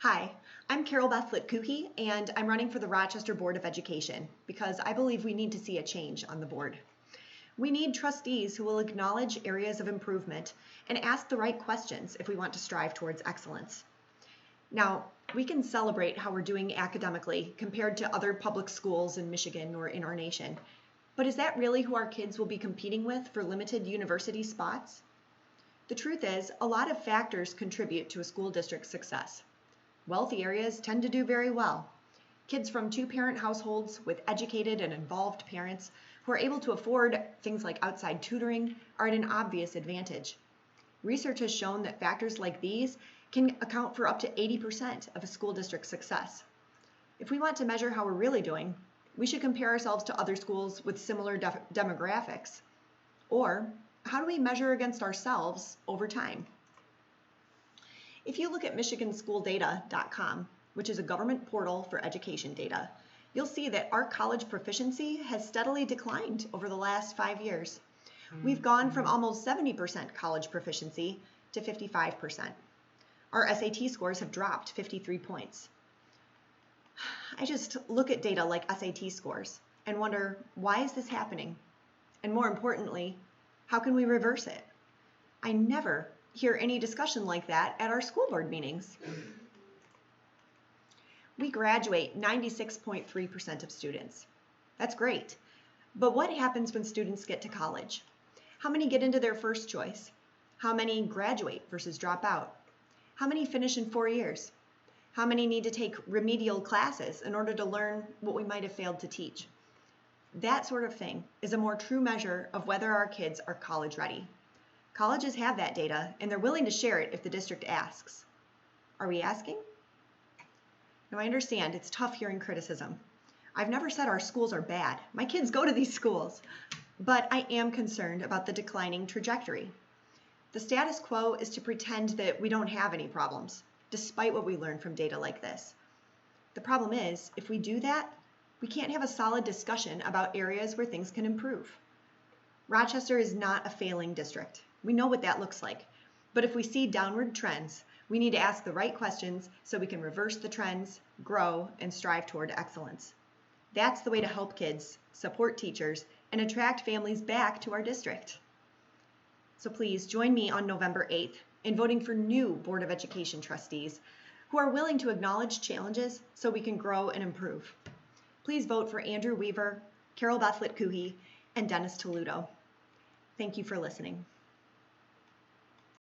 Hi, I'm Beth Litkouhi, and I'm running for the Rochester Board of Education because I believe we need to see a change on the board. We need trustees who will acknowledge areas of improvement and ask the right questions if we want to strive towards excellence. Now, we can celebrate how we're doing academically compared to other public schools in Michigan or in our nation, but is that really who our kids will be competing with for limited university spots? The truth is, a lot of factors contribute to a school district's success. Wealthy areas tend to do very well. Kids from two-parent households with educated and involved parents who are able to afford things like outside tutoring are at an obvious advantage. Research has shown that factors like these can account for up to 80% of a school district's success. If we want to measure how we're really doing, we should compare ourselves to other schools with similar demographics. Or, how do we measure against ourselves over time? If you look at michiganschooldata.com, which is a government portal for education data, you'll see that our college proficiency has steadily declined over the last 5 years. We've gone from almost 70% college proficiency to 55%. Our SAT scores have dropped 53 points. I just look at data like SAT scores and wonder, why is this happening? And more importantly, how can we reverse it? I never hear any discussion like that at our school board meetings. We graduate 96.3% of students. That's great. But what happens when students get to college? How many get into their first choice? How many graduate versus drop out? How many finish in 4 years? How many need to take remedial classes in order to learn what we might have failed to teach? That sort of thing is a more true measure of whether our kids are college ready. Colleges have that data, and they're willing to share it if the district asks. Are we asking? Now, I understand it's tough hearing criticism. I've never said our schools are bad. My kids go to these schools. But I am concerned about the declining trajectory. The status quo is to pretend that we don't have any problems, despite what we learn from data like this. The problem is, if we do that, we can't have a solid discussion about areas where things can improve. Rochester is not a failing district. We know what that looks like. But if we see downward trends, we need to ask the right questions so we can reverse the trends, grow, and strive toward excellence. That's the way to help kids, support teachers, and attract families back to our district. So please join me on November 8th in voting for new Board of Education trustees who are willing to acknowledge challenges so we can grow and improve. Please vote for Andrew Weaver, Beth Litkouhi, and Dennis Talluto. Thank you for listening.